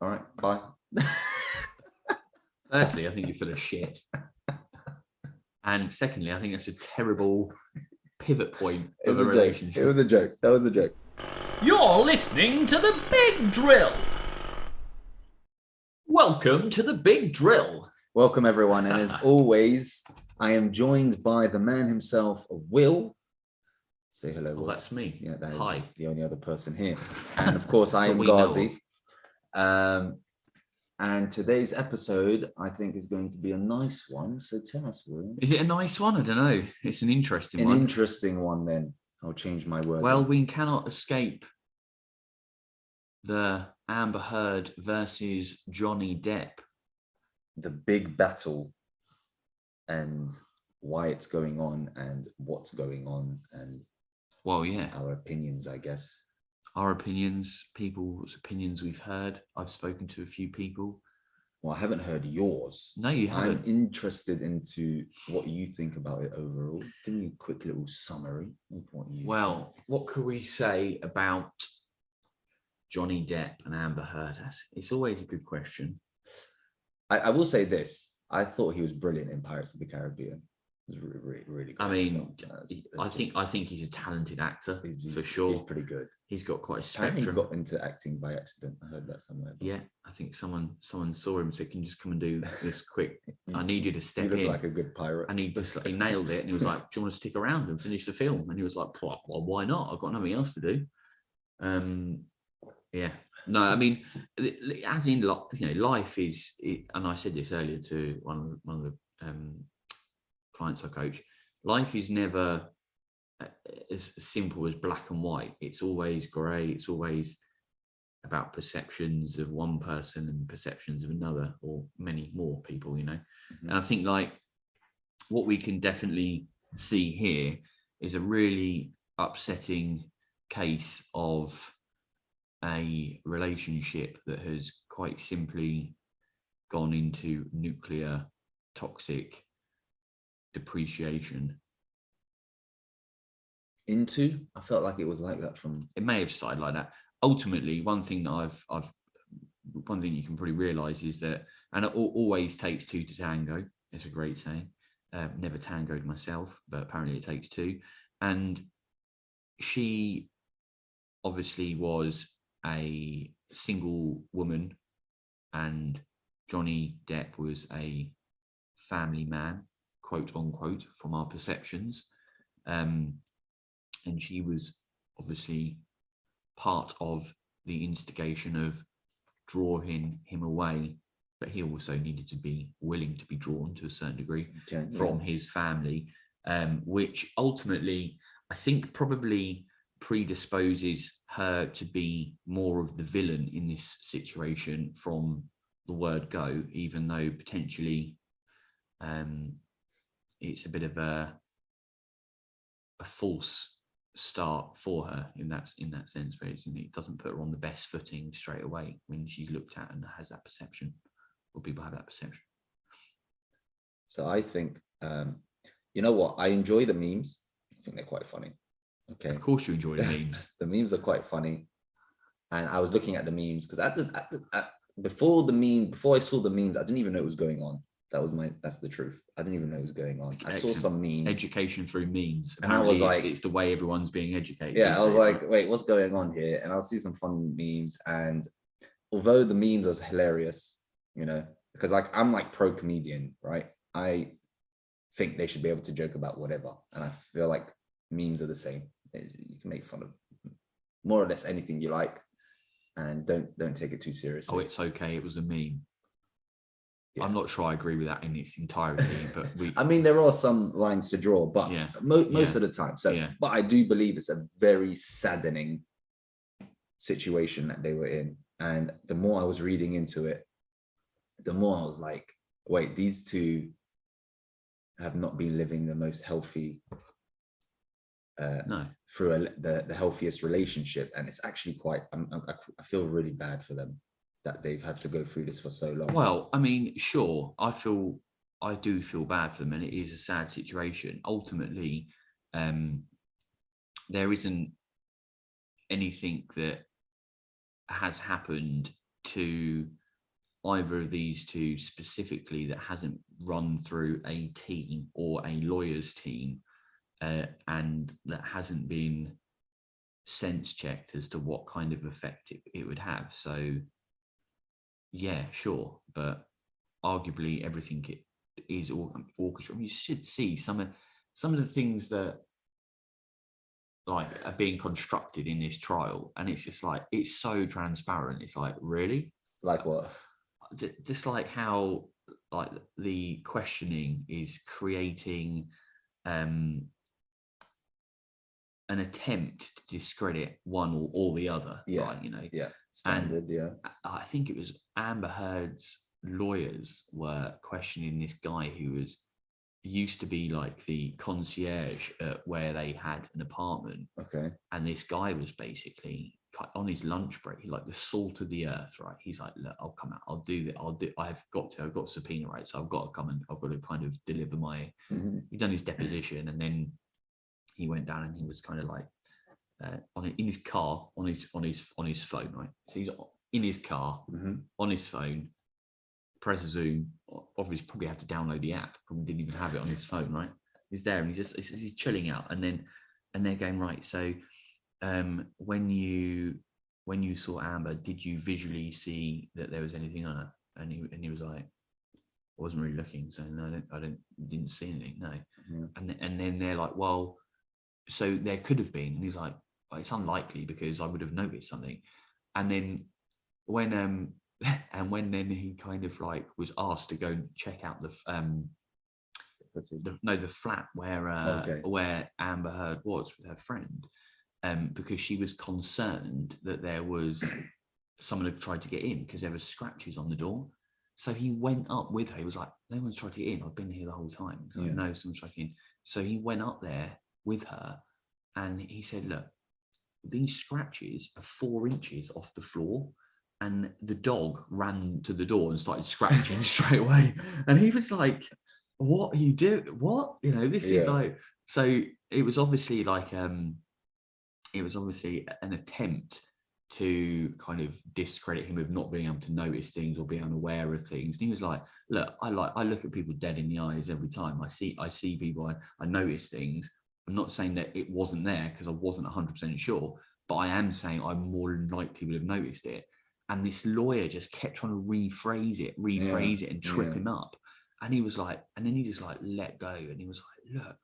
All right, bye. Firstly, I think you're full of shit. And secondly, I think that's a terrible pivot point of a relationship. It was a joke. That was a joke. You're listening to The Big Drill. Welcome to The Big Drill. Welcome, everyone. And as always, I am joined by the man himself, Will. Say hello, Will. Oh, that's me. Yeah, that is Hi. the only other person here. And of course, I am Ghazi. And today's episode, I think, is going to be a nice one. So tell us, Will. Is it a nice one? I don't know. It's an interesting one. An interesting one, then. I'll change my word. Well, we cannot escape the Amber Heard versus Johnny Depp. The big battle and why it's going on and what's going on and our opinions, I guess. Our opinions, people's opinions we've heard. I've spoken to a few people. Well, I haven't heard yours. No, you haven't. I'm interested into what you think about it overall. Give me a quick little summary of what you think. What could we say about Johnny Depp and Amber Heard? It's always a good question. I will say this. I thought he was brilliant in Pirates of the Caribbean. It was really, really good. I mean, I think he's a talented actor, for sure. He's pretty good. He's got quite a spectrum. Apparently he got into acting by accident. I heard that somewhere. Yeah, I think someone saw him and said, "Can you just come and do this quick? I need you to step in." You look like a good pirate. And he nailed it. And he was like, "Do you want to stick around and finish the film?" And he was like, "Well, why not? I've got nothing else to do." Yeah. No, I mean, as in, life is, and I said this earlier to one of the clients I coach, life is never as simple as black and white. It's always grey. It's always about perceptions of one person and perceptions of another, or many more people, Mm-hmm. And I think what we can definitely see here is a really upsetting case of a relationship that has quite simply gone into nuclear toxic depreciation. I felt like it was like that from. It may have started like that. Ultimately, one thing you can probably realize is that, and it always takes two to tango. It's a great saying. Never tangoed myself, but apparently it takes two. And she obviously was a single woman, and Johnny Depp was a family man, quote unquote, from our perceptions. And she was obviously part of the instigation of drawing him away, but he also needed to be willing to be drawn to a certain degree from his family, which ultimately I think probably predisposes her to be more of the villain in this situation from the word go, even though potentially it's a bit of a false start for her in that sense, but it doesn't put her on the best footing straight away when she's looked at and has that perception, or people have that perception. So I think, you know what? I enjoy the memes. I think they're quite funny. Okay. Of course you enjoy the memes. The memes are quite funny. And I was looking at the memes because before I saw the memes, I didn't even know what was going on. That's the truth. I didn't even know what was going on. I saw some memes. Education through memes. And I was like, it's the way everyone's being educated. Yeah, I was like, wait, what's going on here? And I'll see some funny memes. And although the memes are hilarious, because I'm like pro comedian, right? I think they should be able to joke about whatever. And I feel like memes are the same. You can make fun of more or less anything you like, and don't take it too seriously. Oh, it's okay. It was a meme. Yeah. I'm not sure I agree with that in its entirety, but I mean, there are some lines to draw, but most of the time. So, but I do believe it's a very saddening situation that they were in. And the more I was reading into it, the more I was like, wait, these two have not been living the most healthy through the healthiest relationship. And it's actually quite, I feel really bad for them that they've had to go through this for so long. Well, I mean, sure, I do feel bad for them, and it is a sad situation. Ultimately, there isn't anything that has happened to either of these two specifically that hasn't run through a team or a lawyer's team, and that hasn't been sense checked as to what kind of effect it would have. So yeah, sure, but arguably everything is orchestrated. You should see some of the things that like are being constructed in this trial, and it's just like, it's so transparent. It's like, really? Like what? Just like how like the questioning is creating an attempt to discredit one or the other, right? You know, standard. And I think it was Amber Heard's lawyers were questioning this guy who used to be like the concierge where they had an apartment. Okay. And this guy was basically on his lunch break, he's like the salt of the earth, right? He's like, look, I'll come out, I'll do that, I've got subpoena rights, so I've got to come and I've got to kind of deliver my. He'd done his deposition, and then he went down and he was kind of like in his car on his phone, right? So he's in his car on his phone, press Zoom. Obviously, probably had to download the app. Probably didn't even have it on his phone, right? He's there and he's chilling out, and they're going, right. So, when you saw Amber, did you visually see that there was anything on her? And he was like, I wasn't really looking, so no, I didn't see anything, no. And then they're like, well, so there could have been, and he's like, well, it's unlikely because I would have noticed something. And then when then he kind of like was asked to go and check out the flat where Amber Heard was with her friend, because she was concerned that there was someone had tried to get in because there were scratches on the door. So he went up with her. He was like, no one's tried to get in. I've been here the whole time. So no, someone's tried to get in. So he went up there with her and he said, look, these scratches are 4 inches off the floor. And the dog ran to the door and started scratching straight away. And he was like, what are you doing? What? You know, this is like, so it was obviously like, it was obviously an attempt to kind of discredit him of not being able to notice things or being unaware of things. And he was like, look, I look at people dead in the eyes every time. I see people, I notice things. I'm not saying that it wasn't there because I wasn't 100% sure, but I am saying I more than likely would have noticed it. And this lawyer just kept trying to rephrase it and trip him up. And he was like, and then he just like let go. And he was like, look,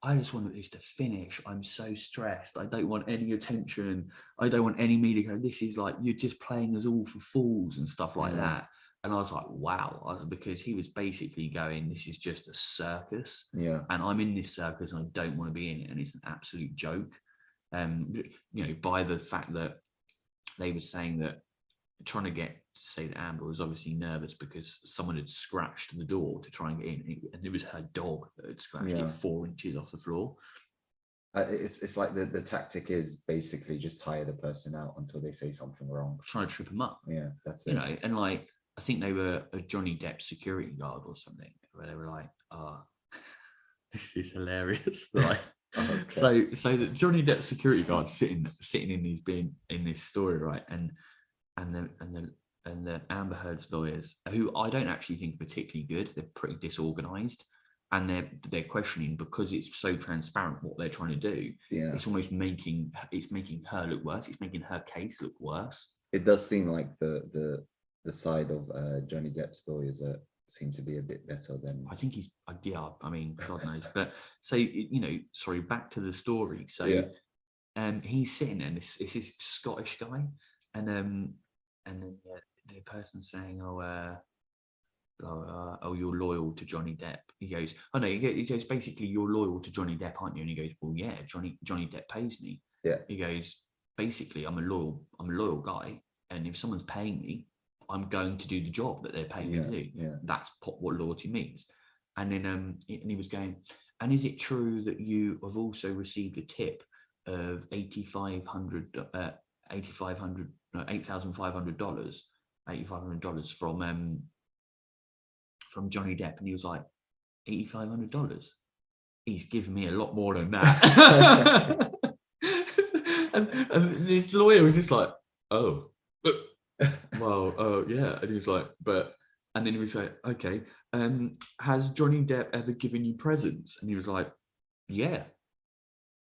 I just want this to finish. I'm so stressed. I don't want any attention. I don't want any media. This is like, you're just playing us all for fools and stuff like that. And I was like, wow, because he was basically going, this is just a circus. And I'm in this circus and I don't want to be in it. And it's an absolute joke. You know, by the fact that they were saying that, trying to say that Amber was obviously nervous because someone had scratched the door to try and get in, and it was her dog that had scratched it 4 inches off the floor. It's like the tactic is basically just tire the person out until they say something wrong. Trying to trip them up. Yeah, that's it. You know, and like, I think they were a Johnny Depp security guard or something, where they were like, this is hilarious. Like, so the Johnny Depp security guard sitting in this story, right? And the Amber Heard's lawyers, who I don't actually think are particularly good, they're pretty disorganized, and they're questioning because it's so transparent what they're trying to do. It's almost making her look worse. It's making her case look worse. It does seem like the side of Johnny Depp's lawyers seem to be a bit better than. I think he's I mean, God knows. But so, you know, sorry, back to the story. So he's sitting and it's this Scottish guy, and then the person saying, you're loyal to Johnny Depp. He goes, oh no, he goes, basically, you're loyal to Johnny Depp, aren't you? And he goes, well, yeah, Johnny Depp pays me. He goes, basically, I'm a loyal guy, and if someone's paying me, I'm going to do the job that they're paying me to do. That's what loyalty means. And then and he was going, and is it true that you have also received a tip of $8,500 from Johnny Depp? And he was like, $8,500? He's given me a lot more than that. and this lawyer was just like, oh. well, yeah. And he was like, and then he was like, okay, has Johnny Depp ever given you presents? And he was like, yeah.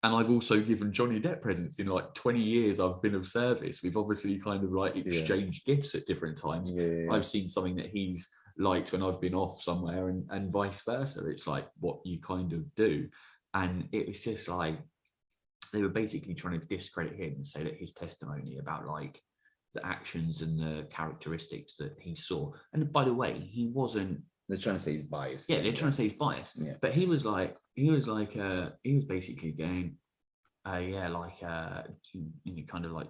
And I've also given Johnny Depp presents in like 20 years I've been of service. We've obviously kind of like exchanged gifts at different times. I've seen something that he's liked when I've been off somewhere, and vice versa. It's like what you kind of do. And it was just like, they were basically trying to discredit him and say that his testimony about like the actions and the characteristics that he saw. And by the way, he wasn't. They're trying to say he's biased. Yeah, they're trying to say he's biased. Yeah. But he was basically going, kind of like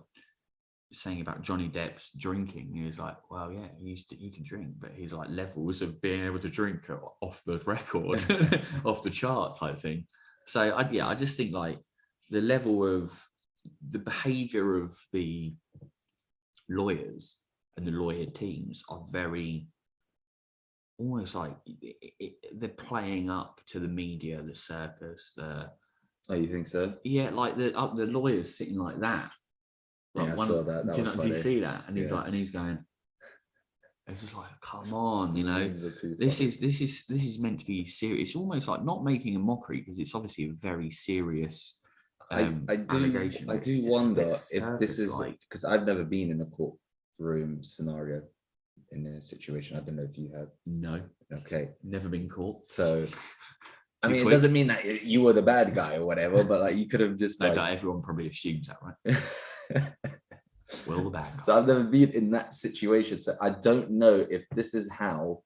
saying about Johnny Depp's drinking. He was like, well, yeah, he can drink, but his like levels of being able to drink are off the record, off the chart type thing. So I just think like the level of the behavior of the lawyers and the lawyer teams are very almost like they're playing up to the media, the circus, Oh, you think so? Yeah, like the lawyers sitting like that. Like I saw that. Do you see that? And he's like, and he's going. It's just like, come on, you know. This is meant to be serious. It's almost like not making a mockery, because it's obviously a very serious allegation. I do wonder if this is like, because I've never been in a courtroom scenario in a situation. I don't know if you have. No. Okay. Never been caught. So, I mean, it doesn't mean that you were the bad guy or whatever, but like you could have just no, everyone probably assumes that, right? Will the bad guy. So I've never been in that situation. So I don't know if this is how,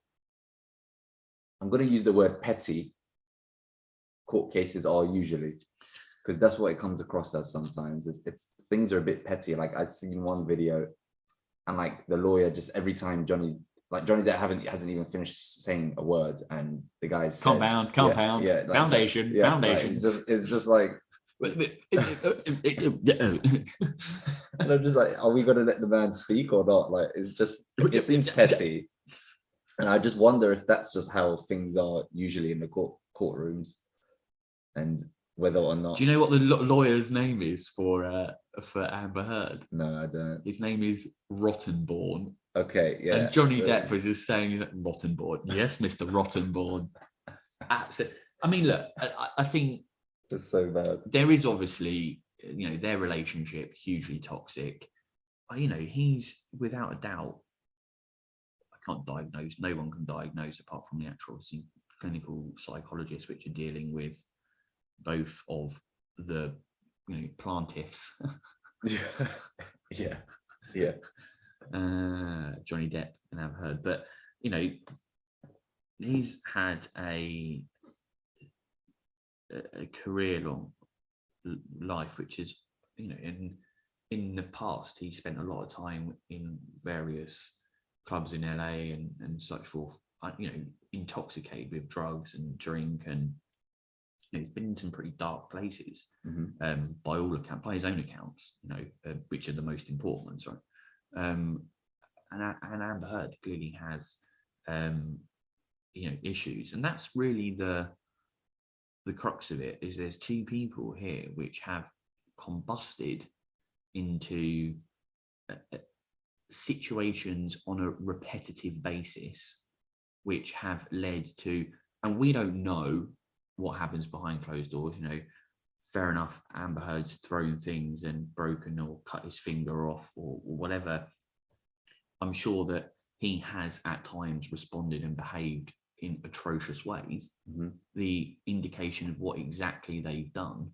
I'm going to use the word petty, court cases are usually, because that's what it comes across as sometimes. It's things are a bit petty. Like I've seen one video and like the lawyer just every time Johnny Depp hasn't even finished saying a word, and the guy's compound, like, foundation. Like, it's just like and I'm just like, are we going to let the man speak or not? Like, it seems petty, and I just wonder if that's just how things are usually in the courtrooms, and whether or not. Do you know what the lawyer's name is for Amber Heard? No, I don't. His name is Rottenborn. Okay, yeah. And Johnny Depp was just saying that Rottenborn. Yes, Mr. Rottenborn. Absolutely. I mean, look, I think it's so bad. There is obviously, you know, their relationship hugely toxic. You know, he's without a doubt. I can't diagnose. No one can diagnose apart from the actual clinical psychologists, which are dealing with both of the, you know, plaintiffs. yeah. Johnny Depp and Amber Heard, but you know, he's had a career-long life, which is, you know, in the past he spent a lot of time in various clubs in LA and such forth, you know, intoxicated with drugs and drink, and you know, he's been in some pretty dark places, by all accounts, by his own accounts, you know, which are the most important ones, right? And Amber Heard clearly has, you know, issues, and that's really the crux of it. Is there's two people here which have combusted into situations on a repetitive basis, which have led to, and we don't know what happens behind closed doors. You know, fair enough, Amber Heard's thrown things and broken or cut his finger off or whatever. I'm sure that he has at times responded and behaved in atrocious ways. The indication of what exactly they've done,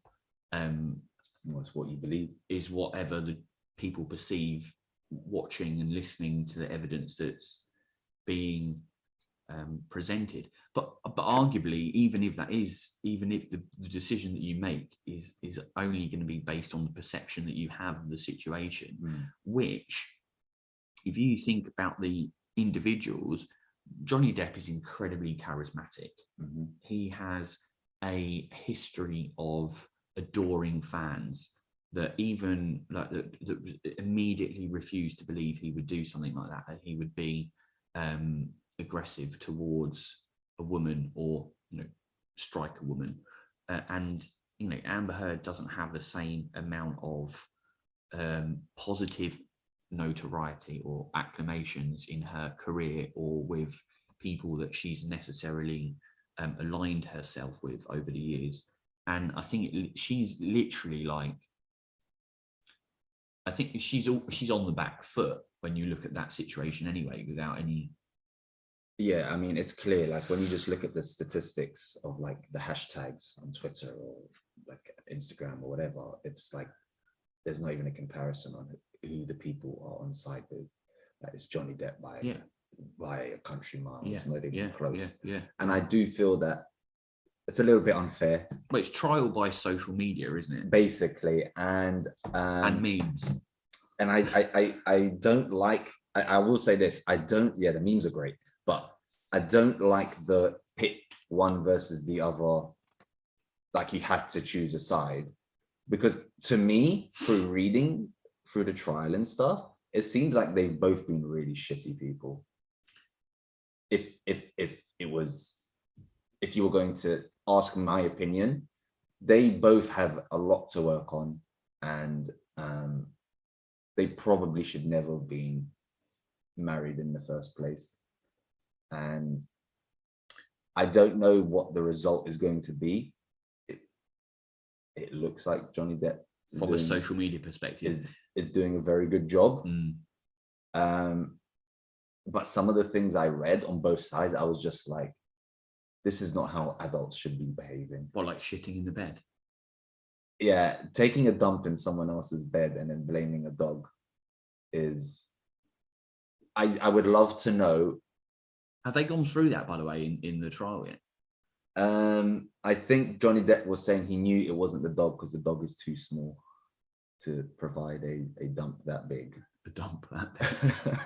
what's what you believe, is whatever the people perceive watching and listening to the evidence that's being presented. But arguably, even if the decision that you make is only going to be based on the perception that you have of the situation, which, if you think about the individuals, Johnny Depp is incredibly charismatic. He has a history of adoring fans that even like that immediately refuse to believe he would do something like that he would be aggressive towards a woman, or, you know, strike a woman. And, you know, Amber Heard doesn't have the same amount of positive notoriety or acclamations in her career or with people that she's necessarily aligned herself with over the years. And I think she's literally like, I think she's on the back foot when you look at that situation anyway, without any. Yeah, I mean, it's clear, like when you just look at the statistics of like the hashtags on Twitter or like Instagram or whatever, it's like there's not even a comparison on who the people are on side with. Like it's Johnny Depp by a country mile. It's not even close. And I do feel that it's a little bit unfair. But it's trial by social media, isn't it? Basically, and memes. And I don't like. I will say this. I don't. Yeah, the memes are great, but I don't like the pit one versus the other. Like you have to choose a side, because to me, through reading through the trial and stuff, it seems like they've both been really shitty people. If you were going to ask my opinion, they both have a lot to work on, and they probably should never have been married in the first place. And I don't know what the result is going to be. It looks like Johnny Depp, from a social media perspective, is doing a very good job. But some of the things I read on both sides, I was just like, this is not how adults should be behaving. What, like shitting in the bed? Yeah, taking a dump in someone else's bed and then blaming a dog is... I would love to know. Have they gone through that, by the way, in the trial yet? I think Johnny Depp was saying he knew it wasn't the dog because the dog is too small to provide a dump that big. A dump that big.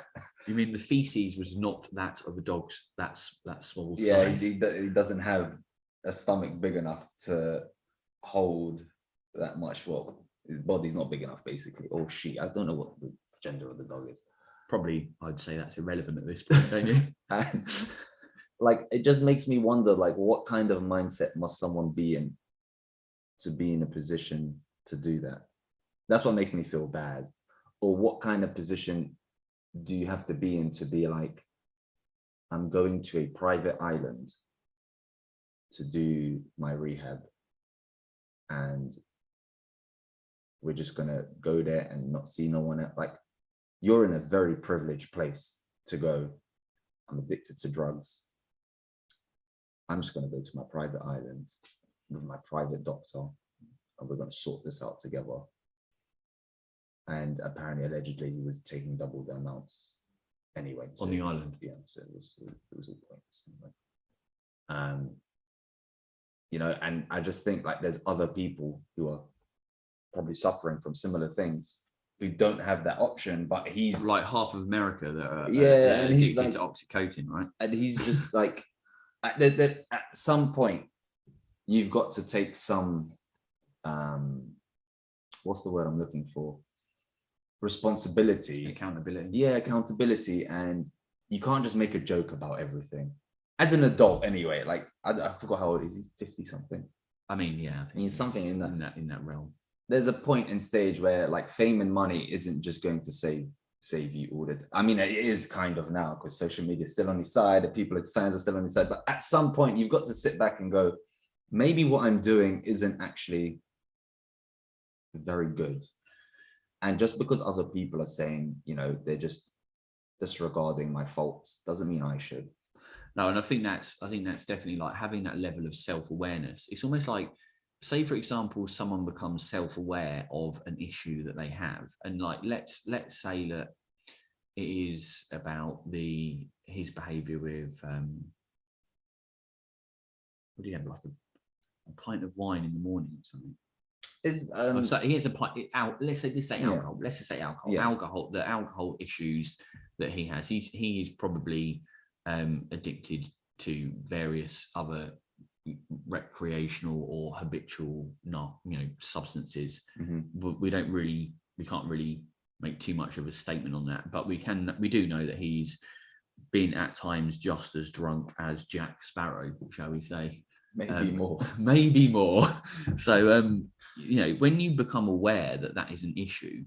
You mean the feces was not that of a dog's that small size? Yeah, he doesn't have a stomach big enough to hold that much. Well, his body's not big enough, basically. Or she. I don't know what the gender of the dog is. Probably, I'd say that's irrelevant at this point, don't you? And, like, it just makes me wonder, like, what kind of mindset must someone be in to be in a position to do that? That's what makes me feel bad. Or what kind of position do you have to be in to be like, I'm going to a private island to do my rehab, and we're just gonna go there and not see no one else. Like, you're in a very privileged place to go. I'm addicted to drugs. I'm just gonna go to my private island with my private doctor, and we're gonna sort this out together. And apparently, allegedly, he was taking double the amounts anyway. On the island. Yeah, so it was all pointless anyway. You know, and I just think like there's other people who are probably suffering from similar things who don't have that option, but he's like half of America that are and he's addicted like, to oxycodone, right? And he's just like, at some point, you've got to take some, what's the word I'm looking for? Responsibility. Accountability. Yeah, accountability. And you can't just make a joke about everything. As an adult, anyway, like, I forgot how old is he, 50 something? I mean, yeah. I think he's something in that realm. There's a point in stage where like fame and money isn't just going to save you all the time. I mean, it is kind of now because social media is still on his side, the people, his fans are still on his side. But at some point, you've got to sit back and go, maybe what I'm doing isn't actually very good. And just because other people are saying, you know, they're just disregarding my faults, doesn't mean I should. No, and I think that's definitely like having that level of self-awareness. It's almost like, say, for example, someone becomes self-aware of an issue that they have, and like let's say that it is about his behavior with what do you have, like a pint of wine in the morning or something. So he has a pint out. Let's just say alcohol. Yeah. Let's just say alcohol. Yeah. The alcohol issues that he has. He is probably addicted to various other recreational or habitual substances. But we can't really make too much of a statement on that, but we do know that he's been at times just as drunk as Jack Sparrow, shall we say. Maybe more. So when you become aware that is an issue,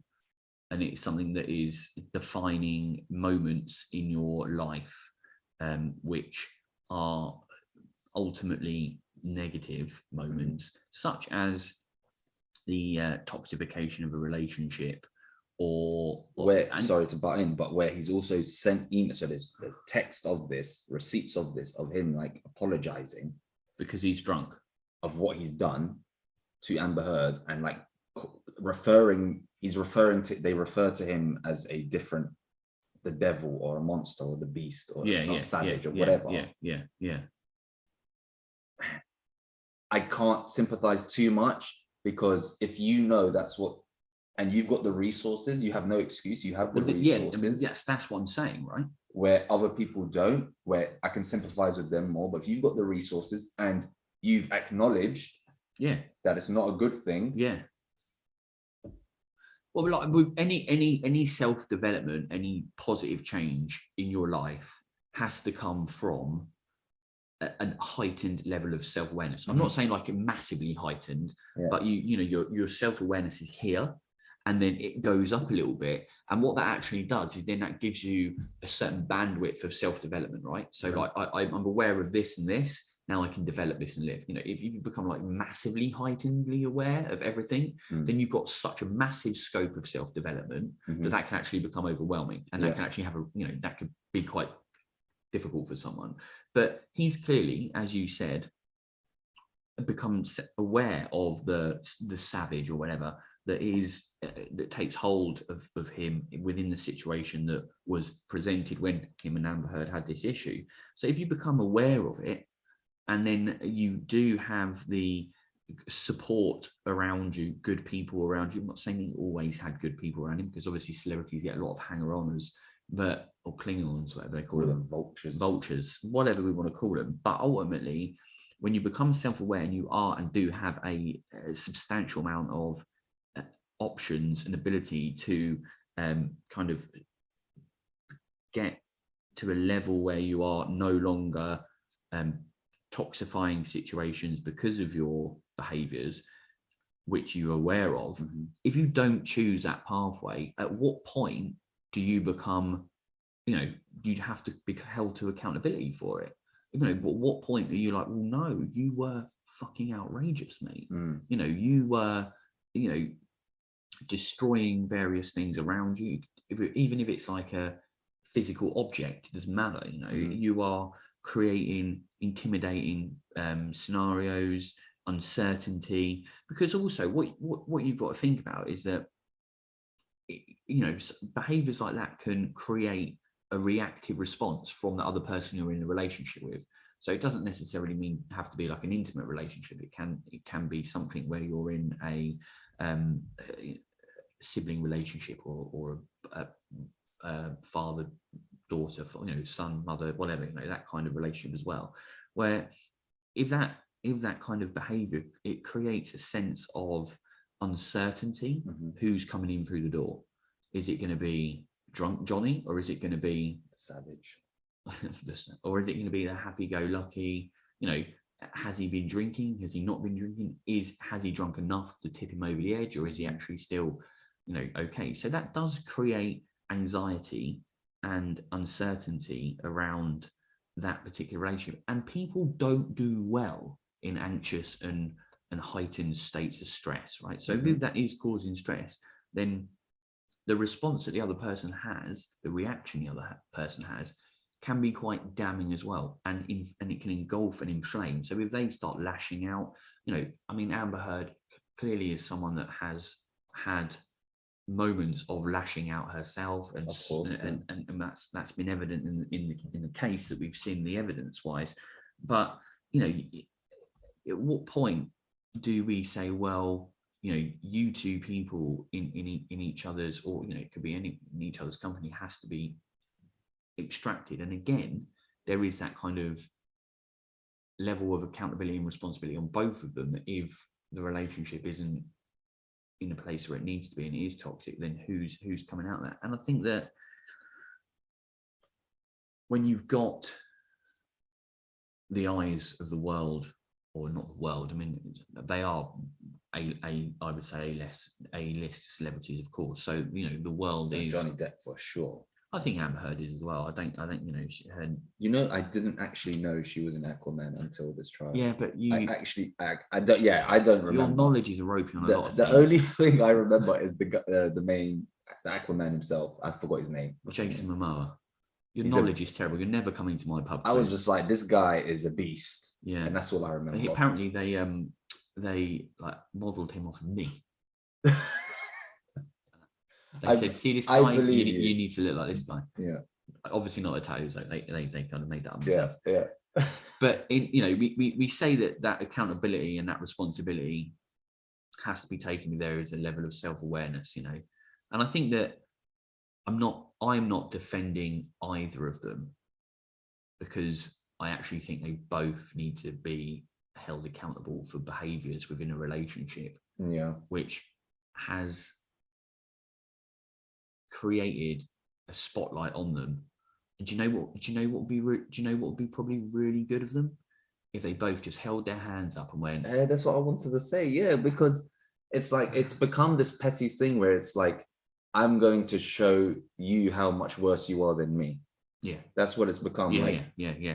and it's something that is defining moments in your life, which are ultimately negative moments, such as the toxification of a relationship, or sorry to butt in, but where he's also sent email, so there's text of this, receipts of this, of him like apologizing because he's drunk of what he's done to Amber Heard, and like they refer to him as a different, the devil or a monster or the beast or savage or whatever. Yeah. I can't sympathize too much, because if you know that's what, and you've got the resources, you have no excuse, you have the resources. Yeah, I mean, that's what I'm saying, right? Where other people don't, where I can sympathize with them more. But if you've got the resources and you've acknowledged that it's not a good thing. Yeah. Well, like with any self-development, any positive change in your life has to come from a heightened level of self-awareness. I'm not saying like a massively heightened, but you know, your self-awareness is here, and then it goes up a little bit. And what that actually does is then that gives you a certain bandwidth of self-development, right? So like I'm aware of this and this, now I can develop this and live. You know, if you become like massively heightenedly aware of everything, then you've got such a massive scope of self-development that can actually become overwhelming, and that can actually have that could be quite difficult for someone. But he's clearly, as you said, become aware of the savage or whatever that takes hold of him within the situation that was presented when him and Amber Heard had this issue. So if you become aware of it, and then you do have the support around you, good people around you. I'm not saying he always had good people around him, because obviously celebrities get a lot of hanger-oners, or Klingons, whatever they call them, vultures, whatever we want to call them. But ultimately, when you become self-aware and you are and do have a substantial amount of options and ability to kind of get to a level where you are no longer toxifying situations because of your behaviors, which you're aware of. If you don't choose that pathway, at what point do you become, you'd have to be held to accountability for it? At what point are you like, well, no, you were fucking outrageous, mate. You were, destroying various things around you. Even if it's like a physical object, it doesn't matter. You are creating intimidating scenarios, uncertainty, because also what you've got to think about is that behaviors like that can create a reactive response from the other person you're in a relationship with. So it doesn't necessarily have to be like an intimate relationship. It can be something where you're in a sibling relationship, or a father daughter, son, mother, whatever, that kind of relationship as well, where if that kind of behavior, it creates a sense of uncertainty. Who's coming in through the door? Is it going to be drunk Johnny, or is it going to be savage? Or is it going to be the happy-go-lucky? Has he been drinking? Has he not been drinking? Has he drunk enough to tip him over the edge, or is he actually still okay? So that does create anxiety and uncertainty around that particular relationship, and people don't do well in anxious and heightened states of stress, right? So if that is causing stress, then the response that the other person has, the reaction the other person has, can be quite damning as well, and it can engulf and inflame. So if they start lashing out, Amber Heard clearly is someone that has had moments of lashing out herself, and that's been evident in the case that we've seen, the evidence wise. But at what point do we say, well, you two people in each other's, or it could be in each other's company, has to be extracted? And again, there is that kind of level of accountability and responsibility on both of them, that if the relationship isn't in a place where it needs to be and it is toxic, then who's coming out of that? And I think that when you've got the eyes of the world or not the world. I mean, they are I would say A-list celebrities, of course. So the world is Johnny Depp for sure. I think Amber Heard is as well. I think I didn't actually know she was an Aquaman until this trial. Yeah, but I don't. Yeah, I don't remember. Your knowledge is ropey on a lot of the things. only thing I remember is the Aquaman himself. I forgot his name. Jason Momoa. Your knowledge is terrible. You're never coming to my pub. I was just like, this guy is a beast. Yeah, and that's all I remember. Apparently, they like modelled him off of me. They said, "See this guy? You need to look like this guy." Yeah. Obviously not the tattoos. Like they kind of made that up themselves. Yeah. But we say that accountability and that responsibility has to be taken. There is a level of self-awareness, and I think that I'm not defending either of them, because I actually think they both need to be held accountable for behaviors within a relationship, which has created a spotlight on them. And do you know what would be probably really good of them? If they both just held their hands up and went, that's what I wanted to say. Yeah, because it's like it's become this petty thing where it's like, I'm going to show you how much worse you are than me. Yeah, that's what it's become. Yeah.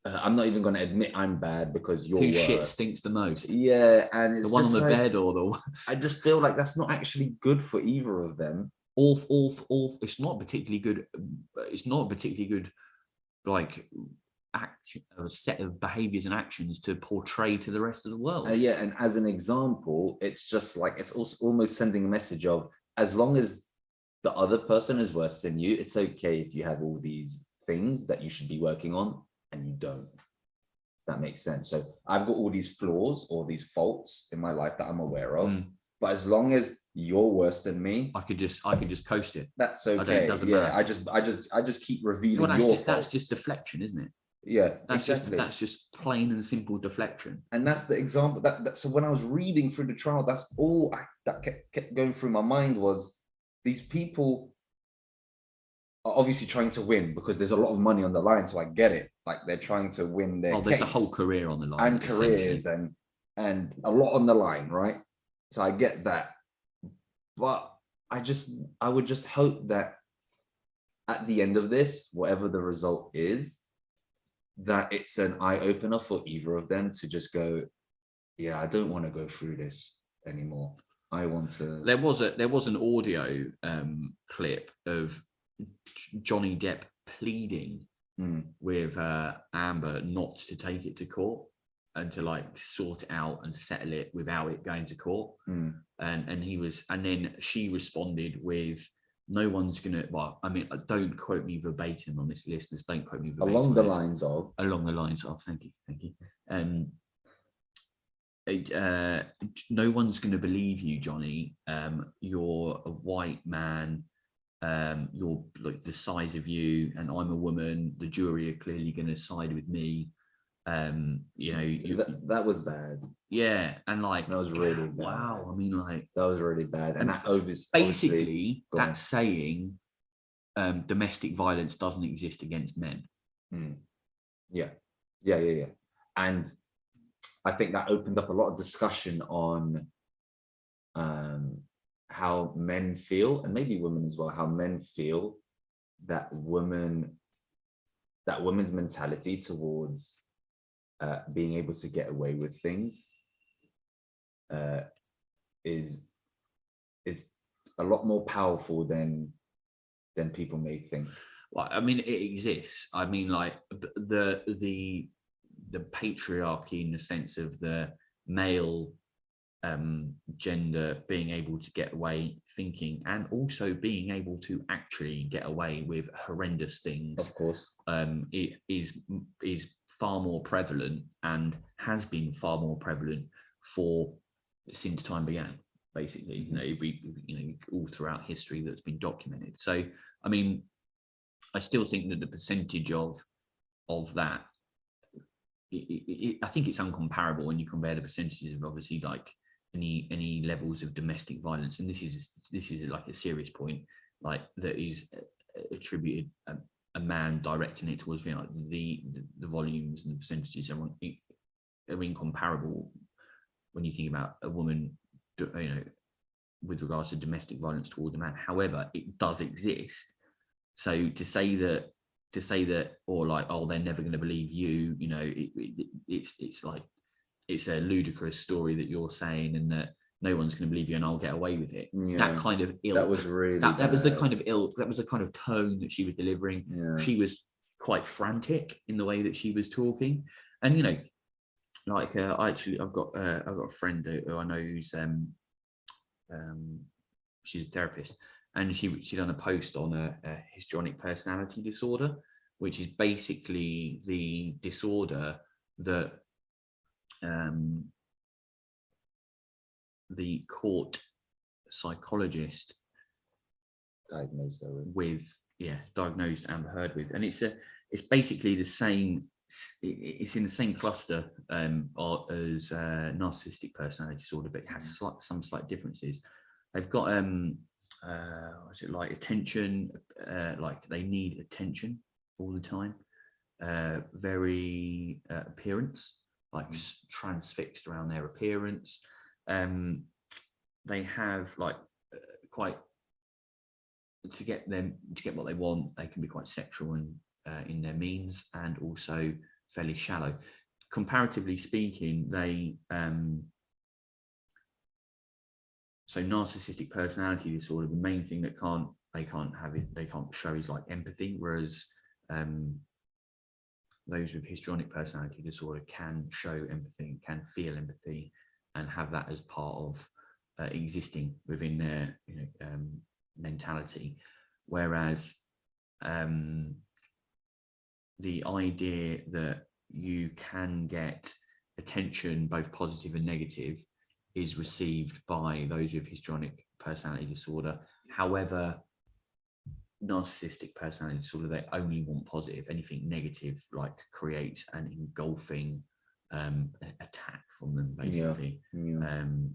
I'm not even going to admit I'm bad because you're whose worse. Shit stinks the most. Yeah, and it's the one just on the bed or the. I just feel like that's not actually good for either of them. It's not particularly good. It's not particularly good, like a set of behaviors and actions to portray to the rest of the world. Yeah, and as an example, it's just like it's also almost sending a message of, as long as the other person is worse than you, it's okay if you have all these things that you should be working on and you don't. That makes sense. So I've got all these flaws or these faults in my life that I'm aware of. But as long as you're worse than me, I could just coast it. That's okay. It doesn't matter. I just keep revealing your faults. That's just deflection, isn't it? Yeah, that's just plain and simple deflection. And that's the example that so when I was reading through the trial, that's all that kept going through my mind was, these people are obviously trying to win because there's a lot of money on the line. So I get it. Like they're trying to win their there's case. A whole career on the line. And careers and a lot on the line, right? So I get that. But I would just hope that at the end of this, whatever the result is, that it's an eye-opener for either of them to just go, yeah, I don't want to go through this anymore. I want to. There was an audio clip of Johnny Depp pleading with Amber not to take it to court and to like sort it out and settle it without it going to court. And then she responded with, no one's gonna. Well, I mean, don't quote me verbatim on this, listeners. Don't quote me verbatim. Along the lines of. Thank you. No one's going to believe you, Johnny. You're a white man. You're like the size of you, and I'm a woman. The jury are clearly going to side with me. That was bad. Yeah, and like that was really bad. Wow, I mean, like that was really bad, and that basically that's saying domestic violence doesn't exist against men. Yeah, and I think that opened up a lot of discussion on how men feel, and maybe women as well, how men feel that women's mentality towards being able to get away with things is a lot more powerful than people may think. Well, I mean, it exists. I mean, like the patriarchy in the sense of the male gender being able to get away thinking, and also being able to actually get away with horrendous things. Of course, it is far more prevalent and has been far more prevalent since time began. Basically, all throughout history that's been documented. So, I mean, I still think that the percentage of that, I think it's uncomparable when you compare the percentages of obviously like any levels of domestic violence, and this is like a serious point, like that is attributed a man directing it towards the volumes and the percentages. are incomparable when you think about a woman, with regards to domestic violence toward a man. However, it does exist. So to say that, or like, oh, they're never going to believe you, it's like, it's a ludicrous story that you're saying, and that no one's going to believe you, and I'll get away with it. Yeah, that kind of ilk. That was really that was the kind of ilk. That was the kind of tone that she was delivering. Yeah. She was quite frantic in the way that she was talking, and I've got a friend who I know who's she's a therapist, and she done a post on a histrionic personality disorder, which is basically the disorder that the court psychologist diagnosed Amber Heard with, and it's basically the same. It's in the same cluster as narcissistic personality disorder, but it has some slight differences. They've got what's it like, attention, like they need attention all the time, very appearance, like transfixed around their appearance. They have like quite, to get what they want, they can be quite sexual and in their means, and also fairly shallow. Comparatively speaking, they so narcissistic personality disorder, the main thing that they can't show is like empathy, whereas those with histrionic personality disorder can show empathy, can feel empathy, and have that as part of existing within their mentality. Whereas the idea that you can get attention, both positive and negative, is received by those with histrionic personality disorder. However, narcissistic personality disorder, they only want positive. Anything negative like creates an engulfing attack from them, basically. And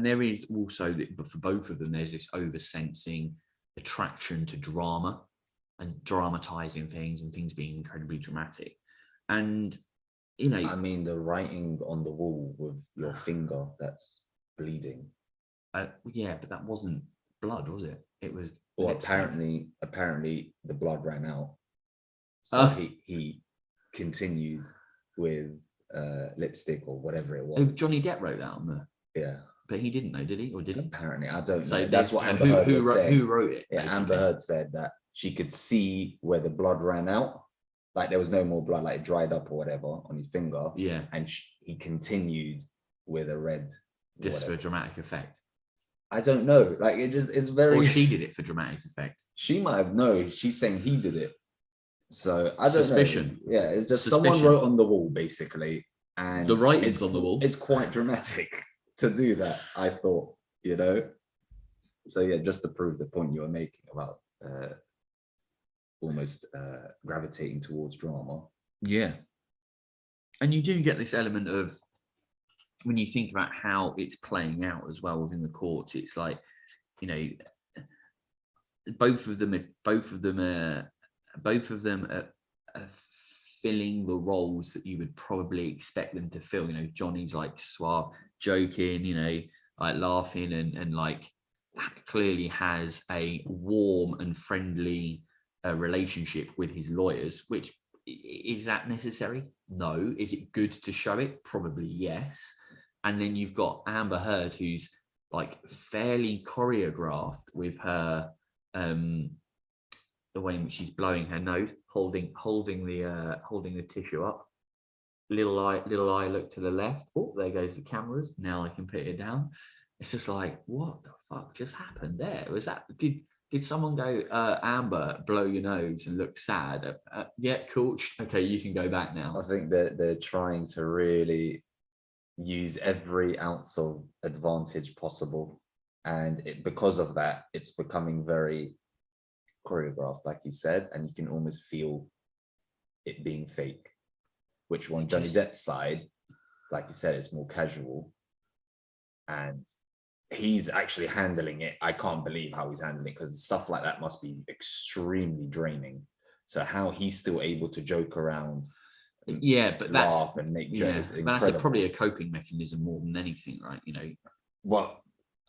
there is also, for both of them, there's this over-sensing attraction to drama and dramatizing things, and things being incredibly dramatic. And I mean, the writing on the wall with your finger that's bleeding. Yeah, but that wasn't blood, was it? It was. Well, apparently the blood ran out. So he continued with lipstick or whatever it was. Johnny Depp wrote that on there. Yeah. But he didn't know, did he? Or did he? Apparently, I don't know. So that's what Amber Heard was saying. Who wrote it? Yeah, Amber Heard said that she could see where the blood ran out. Like there was no more blood, like it dried up or whatever on his finger. Yeah. And he continued with a red. Just for dramatic effect. I don't know. Like it's very. Or she did it for dramatic effect. She might have known. She's saying he did it. So I don't know. Yeah, it's just someone wrote on the wall basically, and the writing's on the wall. It's quite dramatic to do that, I thought. So yeah, just to prove the point you were making about almost gravitating towards drama. Yeah, and you do get this element of, when you think about how it's playing out as well within the courts, it's like, both of them are filling the roles that you would probably expect them to fill. Johnny's like suave, joking, like laughing, and like clearly has a warm and friendly relationship with his lawyers. Which, is that necessary? No. Is it good to show it? Probably yes. And then you've got Amber Heard, who's like fairly choreographed with her the way in which she's blowing her nose, holding the tissue up. Little eye look to the left. Oh, there goes the cameras. Now I can put it down. It's just like, what the fuck just happened there? Was that did someone go, Amber, blow your nose and look sad? Yeah, cool. Okay, you can go back now. I think that they're trying to really use every ounce of advantage possible, and because of that, it's becoming very choreographed, like you said, and you can almost feel it being fake. Which on Johnny Depp's side, like you said, it's more casual, and he's actually handling it. I can't believe how he's handling it, because stuff like that must be extremely draining. So how he's still able to joke around yeah, but that's laugh and make jokes. but that's probably a coping mechanism more than anything, right? Well,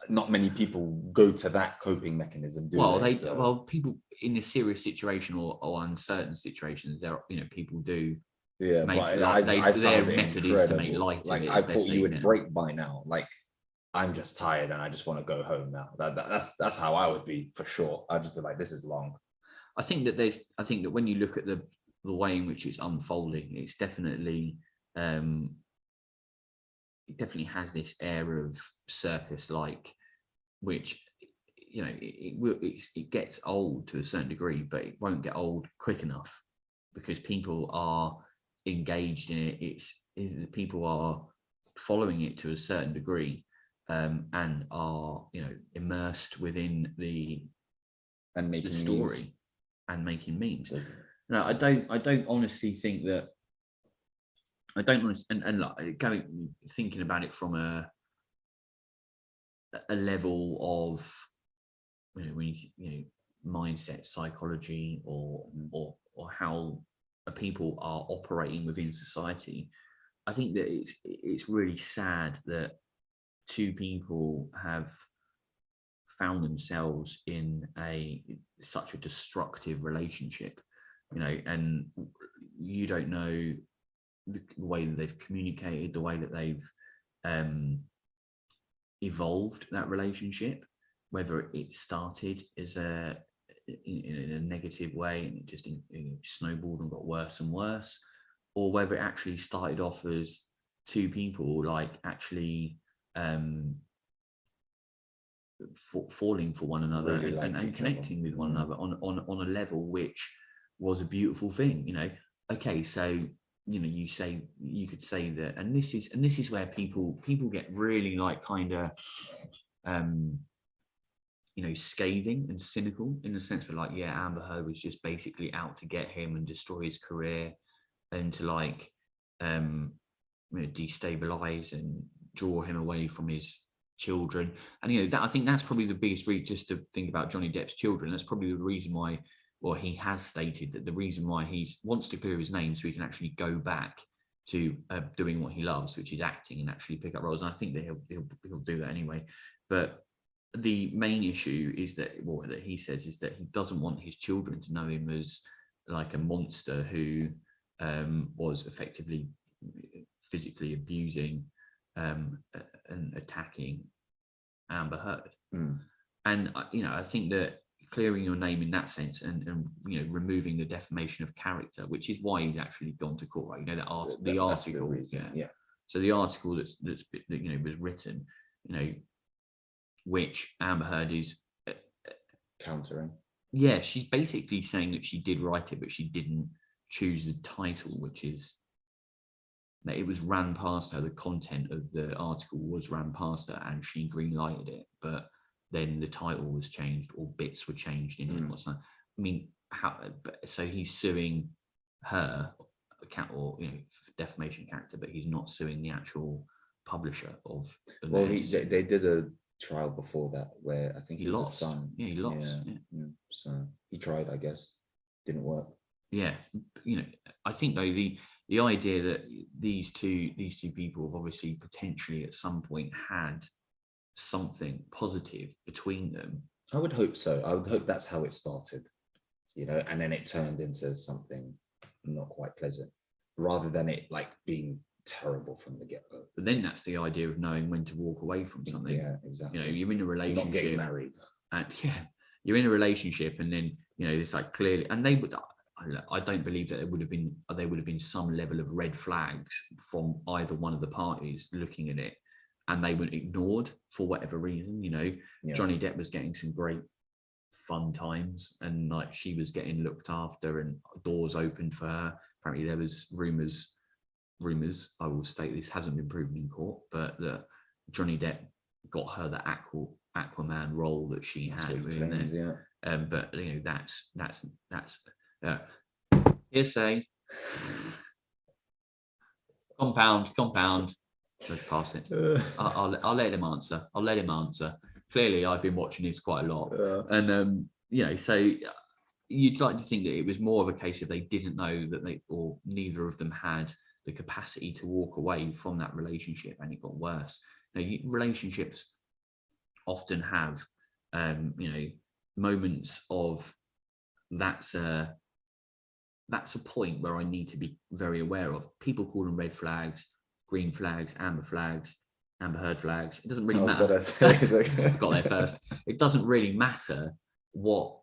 not many people go to that coping mechanism, do they? Well, people in a serious situation or uncertain situations, there, people do. Yeah, make, but like, their method is to make light of it. I thought you would break by now. Like, I'm just tired and I just want to go home now. That's how I would be for sure. I'd just be like, this is long. I think that when you look at the way in which it's unfolding, it's definitely it definitely has this air of circus like, which it gets old to a certain degree, but it won't get old quick enough because people are engaged in it. People are following it to a certain degree, and are immersed within the story memes. And making memes. No, I don't honestly think that. I don't honestly, and like thinking about it from a level of when mindset, psychology, or how people are operating within society. I think that it's really sad that two people have found themselves in such a destructive relationship, and you don't know the way that they've communicated, the way that they've evolved that relationship, whether it started as in a negative way and it just snowballed and got worse and worse, or whether it actually started off as two people like actually falling for one another, really, and connecting with one another on a level which was a beautiful thing. Okay, so you could say that, and this is where people get really like kind of scathing and cynical, in the sense of like, yeah, Amber Heard was just basically out to get him and destroy his career, and to like destabilize and draw him away from his children. And that, I think that's probably the biggest reason, just to think about Johnny Depp's children. That's probably the reason why, well, he has stated that the reason why he wants to clear his name so he can actually go back to doing what he loves, which is acting, and actually pick up roles. And I think that he'll do that anyway. But the main issue is that, that he says, is that he doesn't want his children to know him as like a monster who was effectively physically abusing and attacking Amber Heard. And I think that clearing your name in that sense, and removing the defamation of character, which is why he's actually gone to court, right? The article, so the article that was written, which Amber Heard is countering. Yeah, she's basically saying that she did write it, but she didn't choose the title, which is that it was ran past her. The content of the article was ran past her, and she green-lighted it, but then the title was changed, or bits were changed in it. I mean, so he's suing her, or for defamation of character, but he's not suing the actual publisher of. Well, they did a trial before that where I think he lost. Son. Yeah, he lost. Yeah. So he tried, I guess, didn't work. Yeah, I think though the idea that these two people have obviously potentially at some point had something positive between them. I would hope so. I would hope that's how it started, and then it turned into something not quite pleasant, rather than it like being terrible from the get-go. But then that's the idea of knowing when to walk away from something. Yeah, exactly. You're in a relationship, not getting married, and you're in a relationship, and then it's like clearly, and they would. I don't believe that there would have been some level of red flags from either one of the parties looking at it, and they were ignored for whatever reason. Johnny Depp was getting some great fun times, and like she was getting looked after and doors opened for her. Apparently there was rumors, I will state this hasn't been proven in court, but that Johnny Depp got her the Aquaman role that she had within there. But that's hearsay. Compound. Let's pass it. I'll let him answer. Clearly, I've been watching this quite a lot, and so you'd like to think that it was more of a case of they didn't know that they, or neither of them had the capacity to walk away from that relationship, and it got worse. Now, relationships often have, moments of that's a point where I need to be very aware of. People call them red flags, green flags, amber heard flags. It doesn't really matter. I got there first. It doesn't really matter what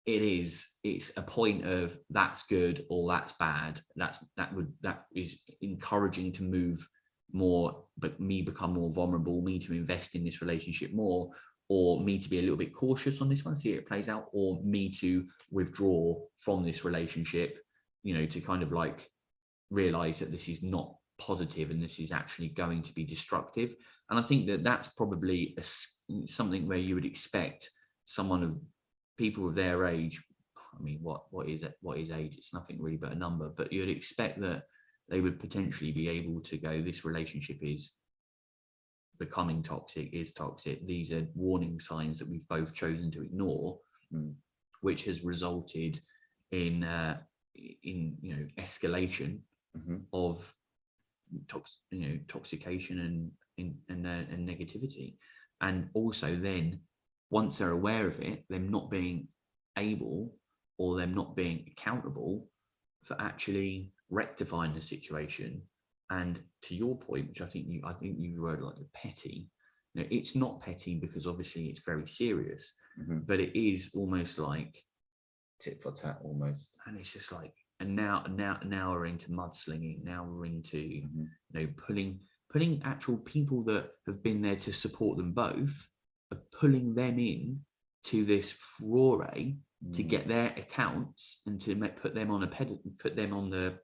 it is. It's a point of that's good or that's bad. That is encouraging to move more, but me become more vulnerable, me to invest in this relationship more, or me to be a little bit cautious on this one, see how it plays out, or me to withdraw from this relationship, to kind of like realize that this is not positive and this is actually going to be destructive. And I think that that's probably something where you would expect people of their age. I mean, what is it? What is age? It's nothing really but a number, but you'd expect that they would potentially be able to go, this relationship is becoming toxic, is toxic. These are warning signs that we've both chosen to ignore, which has resulted in escalation of toxication and negativity. And also then, once they're aware of it, them not being able or them not being accountable for actually rectifying the situation. And to your point, which I think you word like the petty. It's not petty because obviously it's very serious, but it is almost like tit for tat almost. And it's just like, and now we're into mudslinging. Now we're into pulling actual people that have been there to support them both, pulling them in to this foray to get their accounts and to put them on the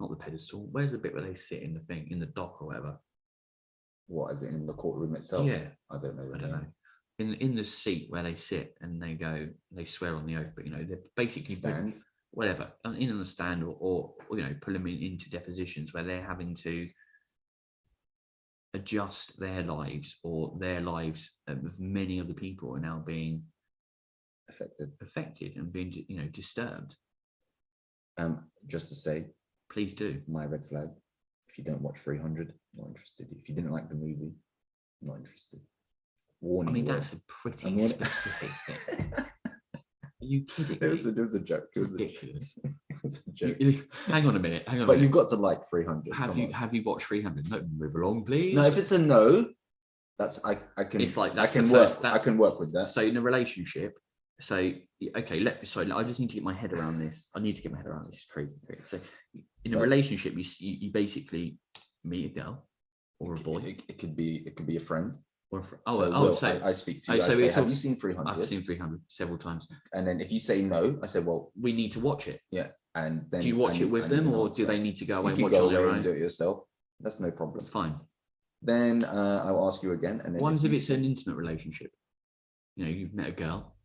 not the pedestal. Where's the bit where they sit in the thing, in the dock or whatever? What is it, in the courtroom itself? Yeah, I don't know. I don't know. In the seat where they sit and they swear on the oath, but they're basically stand, whatever, in the stand or pull them into depositions where they're having to adjust their lives, or their lives of many other people are now being affected and being disturbed. Just to say, please do. My red flag: if you don't watch 300, not interested. If you didn't like the movie, not interested. Warning. I mean, that's a pretty specific thing. Are you kidding me? It was a joke. It was ridiculous. It was a joke. Hang on a minute. But you've got to like 300. Have you watched 300? No, move along, please. No, if it's a no, that's I can. It's like I can work with that. So in a relationship, okay, I just need to get my head around this. I need to get my head around this. It's crazy. So in a relationship, you basically meet a girl or a boy. It could be a friend. I speak to you. I say, have you seen 300? I've seen 300 several times. And then if you say no, I say, well, we need to watch it. Yeah. And then do you watch it with them, or do they need to go away and watch it on their own? Do it yourself. That's no problem. Fine. Then I'll ask you again. And then if it's an intimate relationship, you've met a girl,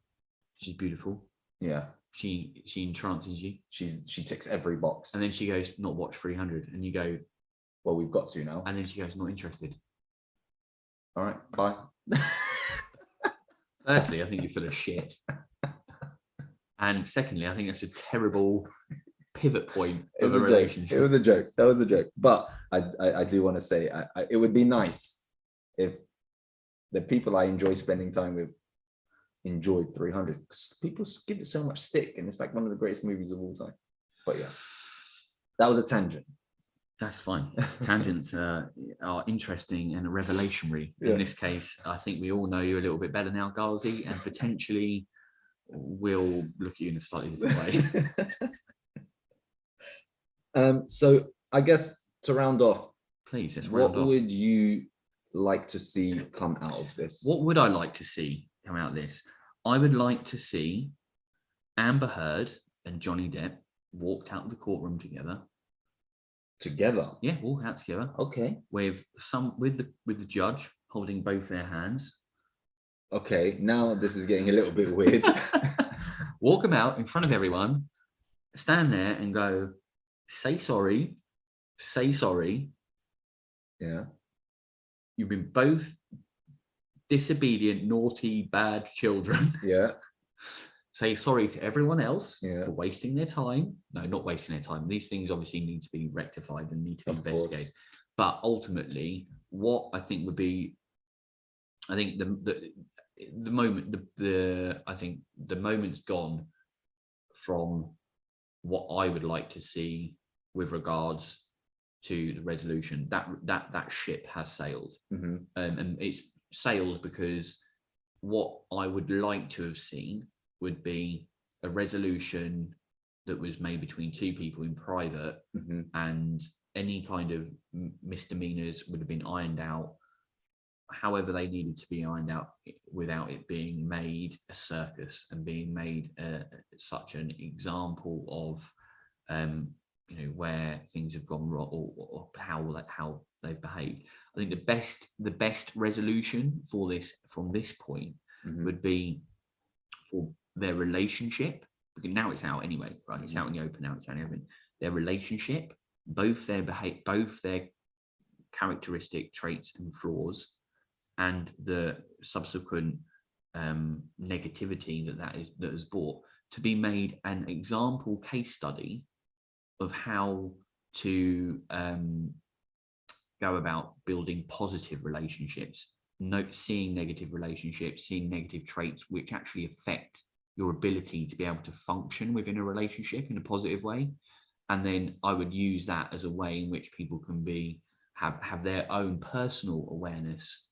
she's beautiful. Yeah. She entrances you. She ticks every box. And then she goes, not watch 300, and you go, well, we've got to now. And then she goes, not interested. All right, bye. Firstly, I think you're full of shit. And secondly, I think that's a terrible pivot point of a relationship. It was a joke. That was a joke. But I do want to say, it would be nice if the people I enjoy spending time with enjoyed 300, because people give it so much stick, and it's like one of the greatest movies of all time. But yeah, that was a tangent. That's fine. Tangents are interesting and revelationary. In this case, I think we all know you a little bit better now, Ghazi, and potentially we'll look at you in a slightly different way. So I guess to round off, please, let's round off. What would you like to see come out of this? What would I like to see come out of this? I would like to see Amber Heard and Johnny Depp walked out of the courtroom together. Yeah, walk out together. Okay. With the judge holding both their hands. Okay, now this is getting a little bit weird. Walk them out in front of everyone, stand there and go, say sorry. Yeah. You've been both disobedient, naughty, bad children. Yeah. say sorry to everyone else Yeah. for wasting their time. No, not wasting their time. These things obviously need to be rectified and need to be investigated. But ultimately, what I think would be, I think the moment, I think the moment's gone from what I would like to see with regards to the resolution. That ship has sailed, and it's sailed because what I would like to have seen would be a resolution that was made between two people in private, and any kind of misdemeanors would have been ironed out however they needed to be ironed out, without it being made a circus and being made such an example of where things have gone wrong, or how they've behaved. I think the best resolution for this from this point would be for their relationship, because now it's out anyway, right? It's out in the open now. It's out in everything. Their relationship, both their characteristic traits and flaws, and the subsequent negativity that is brought, to be made an example case study of how to go about building positive relationships, seeing negative relationships, seeing negative traits which actually affect your ability to be able to function within a relationship in a positive way. And then I would use that as a way in which people can have their own personal awareness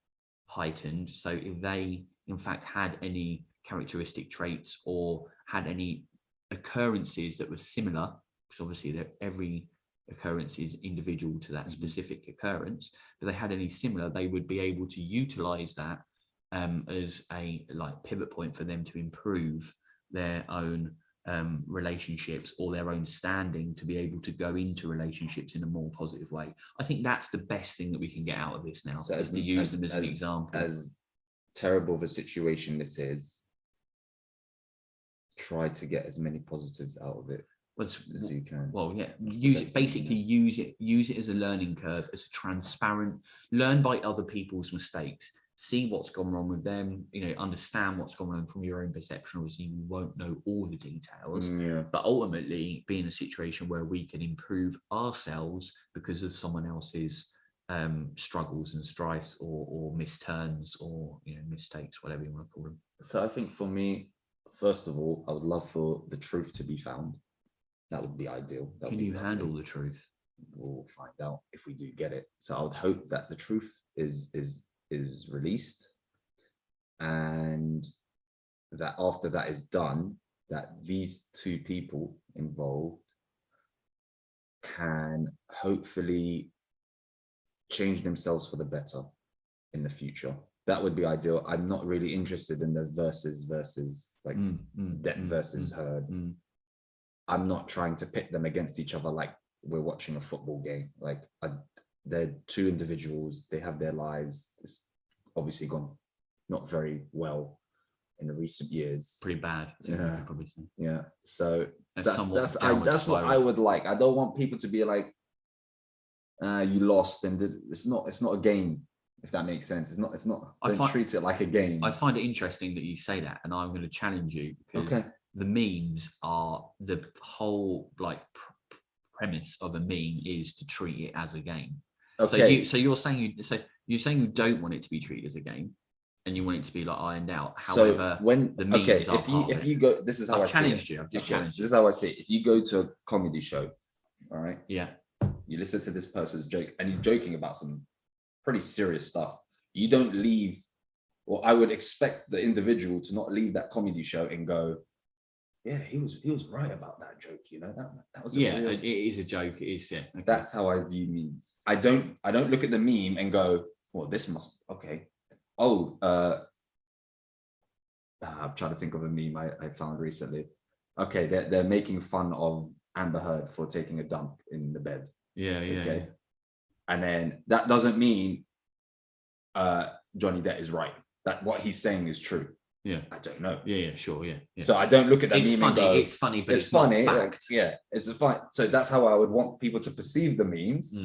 heightened. So if they in fact had any characteristic traits or had any occurrences that were similar, because obviously every occurrence is individual to that specific occurrence, but they had any similar, they would be able to utilize that as a pivot point for them to improve their own relationships or their own standing, to be able to go into relationships in a more positive way. I think that's the best thing that we can get out of this now, is to use them as an example. As terrible of a situation this is, try to get as many positives out of it as you can. Well, yeah, use it as a learning curve, as a transparent, learn by other people's mistakes, see what's gone wrong with them, understand what's gone wrong from your own perception. Obviously you won't know all the details, but ultimately be in a situation where we can improve ourselves because of someone else's struggles and strifes or misturns or mistakes, whatever you want to call them. So I think for me, first of all, I would love for the truth to be found. That would be ideal. Can you handle the truth? We'll find out if we do get it. So I would hope that the truth is released, and that after that is done, that these two people involved can hopefully change themselves for the better in the future. That would be ideal. I'm not really interested in the versus like Depp versus Heard. I'm not trying to pit them against each other like we're watching a football game. Like they're two individuals. They have their lives. It's obviously gone not very well in the recent years. Pretty bad. Yeah. Probably say. Yeah. So that's what I would like. I don't want people to be like, you lost, and it's not a game, if that makes sense. It's not. Don't treat it like a game. I find it interesting that you say that, and I'm going to challenge you, because the memes are the whole premise of a meme is to treat it as a game. Okay. So you're saying you don't want it to be treated as a game, and you want it to be ironed out. However, so when the memes if you go, this is how I've challenged you. I've just challenged you. This is how I see it. If you go to a comedy show, all right, yeah, you listen to this person's joke, and he's joking about some pretty serious stuff. You don't leave, or I would expect the individual to not leave that comedy show and go, yeah, he was right about that joke. That was it is a joke. It is, yeah. Okay. That's how I view memes. I don't look at the meme and go, well, this must okay. Oh, I'm trying to think of a meme I found recently. Okay, they're making fun of Amber Heard for taking a dump in the bed. Yeah. And then that doesn't mean Johnny Depp is right. That what he's saying is true. Yeah. I don't know. Yeah, sure. Yeah. So I don't look at that It's meme funny. and go, It's funny, but it's funny. not fact. Yeah, it's a fine. So that's how I would want people to perceive the memes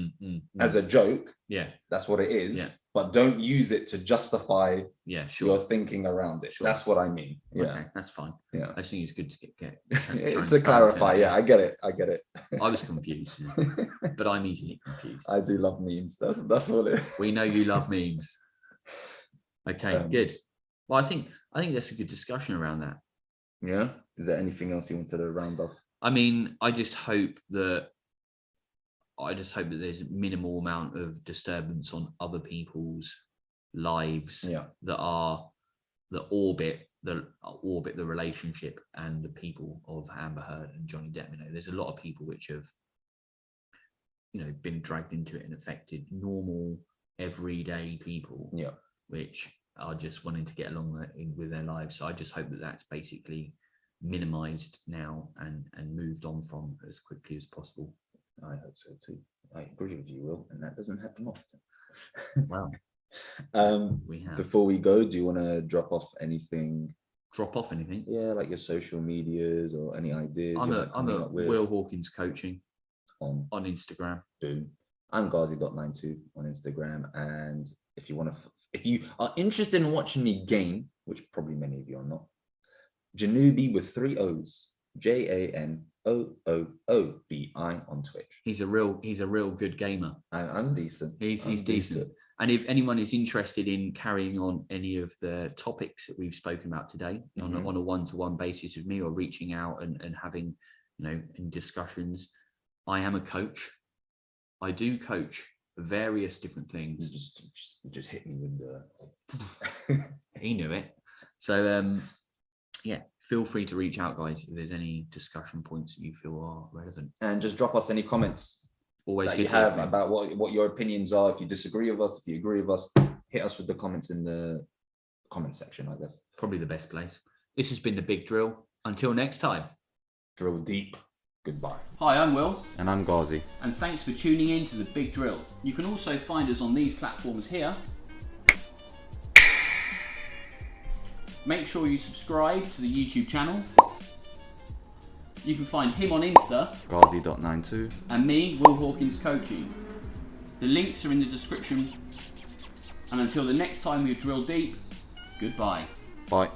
as a joke. Yeah. That's what it is. Yeah. But don't use it to justify your thinking around it. Sure. That's what I mean. Yeah. Okay, that's fine. Yeah. I think it's good to get to clarify. Yeah, I get it. I was confused, but I'm easily confused. I do love memes. That's what it is. We know you love memes. Okay, good. Well, I think that's a good discussion around that. Yeah. Is there anything else you wanted to round off? I mean, I just hope that there's a minimal amount of disturbance on other people's lives that orbit the relationship and the people of Amber Heard and Johnny Depp. You know, there's a lot of people which have, been dragged into it and affected normal, everyday people. Yeah. Which are just wanting to get along with their lives. So I just hope that that's basically minimized now and moved on from as quickly as possible. I hope so too. I agree with you, Will, and that doesn't happen often. Well, we have. Before we go, do you want to drop off anything? Drop off anything? Yeah, like your social medias or any ideas. I'm a Will Hawkins Coaching on Instagram. Boom. I'm Ghazi.92 on Instagram, and if you are interested in watching me game, which probably many of you are not, Janubi with 3 O's, JANOOOBI on Twitch. He's a real good gamer. I'm decent. He's decent. And if anyone is interested in carrying on any of the topics that we've spoken about today on a one-to-one basis with me, or reaching out and having, in discussions, I am a coach. I do coach various different things. Just hit me with the. He knew it. So feel free to reach out, guys, if there's any discussion points that you feel are relevant, and just drop us any comments. Always that good you to have about what your opinions are. If you disagree with us, if you agree with us, hit us with the comments in the comment section. I guess probably the best place. This has been The Big Drill. Until next time, drill deep. Goodbye. Hi, I'm Will. And I'm Ghazi. And thanks for tuning in to The Big Drill. You can also find us on these platforms here. Make sure you subscribe to the YouTube channel. You can find him on Insta, Ghazi.92, and me, Will Hawkins Coaching. The links are in the description. And until the next time we drill deep, goodbye. Bye.